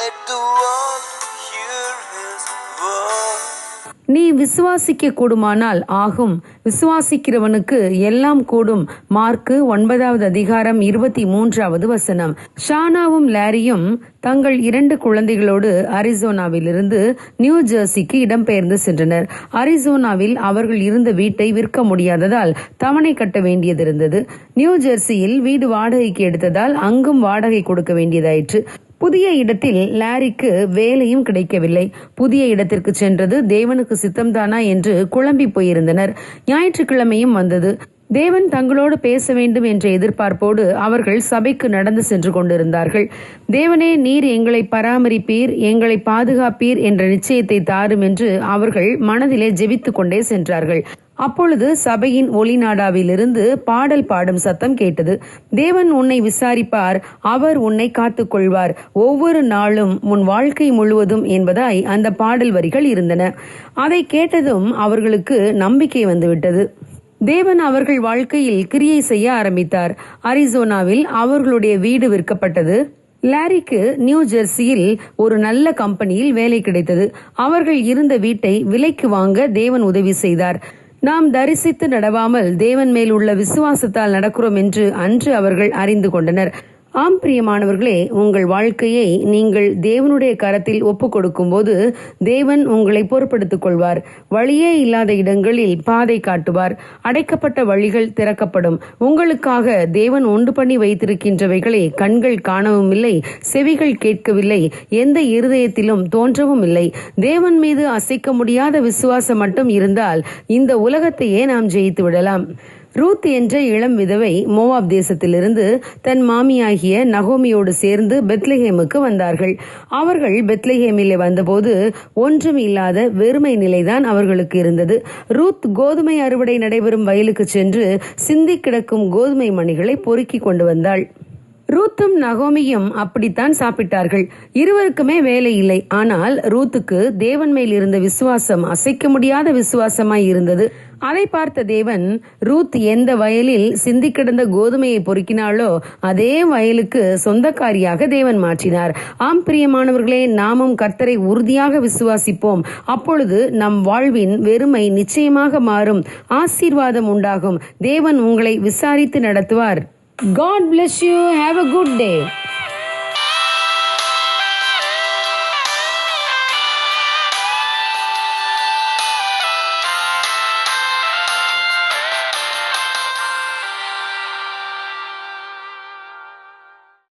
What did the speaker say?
let the world hear his word. நீ விசுவாசிக்க கூடுமானால் ஆகும், விசுவாசிக்கிறவனுக்கு எல்லாம் கூடும். மார்க்கு 9:23. ஷானாவும் லாரியும் தங்கள் 2 குழந்தைகளோடு அரிசோனாவிலிருந்து நியூ ஜெர்சிக்கு இடம்பெயர்ந்து சென்றனர். அரிசோனாவில் அவர்கள் இருந்த வீட்டை விற்க முடியாததால் தவணை கட்ட வேண்டியதிருந்தது. நியூ ஜெர்சியில் வீடு வாடகைக்கு எடுத்ததால் அங்கும் வாடகை கொடுக்க வேண்டியதாயிற்று. புதிய இடத்தில் லாரிக்கு வேலையும் கிடைக்கவில்லை. புதிய இடத்திற்கு சென்றது தேவனுக்கு சித்தம்தானா என்று குழம்பி போயிருந்தனர். ஞாயிற்றுக்கிழமையும் வந்தது. தேவன் தங்களோடு பேச வேண்டும் என்ற எதிர்பார்ப்போடு அவர்கள் சபைக்கு நடந்து சென்று கொண்டிருந்தார்கள். தேவனே, நீர் எங்களை பராமரிப்பீர், எங்களை பாதுகாப்பீர் என்ற நிச்சயத்தை தாரும் என்று அவர்கள் மனதிலே ஜெபித்து கொண்டே சென்றார்கள். அப்பொழுது சபையின் ஒளிநாடாவிலிருந்து பாடல் பாடும் சத்தம் கேட்டது. தேவன் உன்னை விசாரிப்பார், அவர் உன்னை காத்துக் கொள்வார் ஒவ்வொரு நாளும் உன் வாழ்க்கை முழுவதும் என்பதாய் அந்த பாடல் வரிகள் இருந்தன. அதை கேட்டதும் அவர்களுக்கு நம்பிக்கை வந்துவிட்டது. தேவன் அவர்கள் வாழ்க்கையில் கிரியை செய்ய ஆரம்பித்தார். அரிசோனாவில் அவர்களுடைய வீடு விற்கப்பட்டது. லாரிக்கு நியூ ஜெர்சியில் ஒரு நல்ல கம்பெனியில் வேலை கிடைத்தது. அவர்கள் இருந்த வீட்டை விலைக்கு வாங்க தேவன் உதவி செய்தார். நாம் தரிசித்து நடவாமல் தேவன் மேல் உள்ள விசுவாசத்தால் நடக்கிறோம் என்று அன்று அவர்கள் அறிந்து கொண்டனர். ஆம் பிரியமானவர்களே, உங்கள் வாழ்க்கையை நீங்கள் தேவனுடைய கரத்தில் ஒப்பு கொடுக்கும் போது தேவன் உங்களை பொறுப்படுத்திக் கொள்வார். வழியே இல்லாத இடங்களில் பாதை காட்டுவார். அடைக்கப்பட்ட வழிகள் திறக்கப்படும். உங்களுக்காக தேவன் உண்டு பண்ணி வைத்திருக்கின்றவைகளை கண்கள் காணவும் இல்லை, செவிகள் கேட்கவில்லை, எந்த இருதயத்திலும் தோன்றவும் இல்லை. தேவன் மீது அசைக்க முடியாத விசுவாசம் மட்டும் இருந்தால் இந்த உலகத்தையே நாம் ஜெயித்து விடலாம். ரூத் என்ற இளம் விதவை மோவாப் தேசத்திலிருந்து தன் மாமியாகிய நகோமியோடு சேர்ந்து பெத்லஹேமுக்கு வந்தார்கள். அவர்கள் பெத்லஹேமிலே வந்தபோது ஒன்றும் இல்லாத வெறுமை நிலைதான் அவர்களுக்கு இருந்தது. ரூத் கோதுமை அறுவடை நடைபெறும் வயலுக்கு சென்று சிந்தி கிடக்கும் கோதுமை மணிகளை பொறுக்கி கொண்டு வந்தாள். ரூத்தும் நகோமியும் அப்படித்தான் சாப்பிட்டார்கள். இருவருக்குமே வேலை இல்லை. ஆனால் ரூத்துக்கு தேவன் மேல் இருந்த விசுவாசம் அசைக்க முடியாத விசுவாசமாய் இருந்தது. அதை பார்த்த தேவன், ரூத் எந்த வயலில் சிந்தி கிடந்த கோதுமையை பொறுக்கினாளோ அதே வயலுக்கு சொந்தக்காரியாக தேவன் மாற்றினார். ஆம் பிரியமானவர்களே, நாமும் கர்த்தரை உறுதியாக விசுவாசிப்போம். அப்பொழுது நம் வாழ்வின் வெறுமை நிச்சயமாக மாறும். ஆசீர்வாதம் உண்டாகும். தேவன் உங்களை விசாரித்து நடத்துவார். God bless you. Have a good day.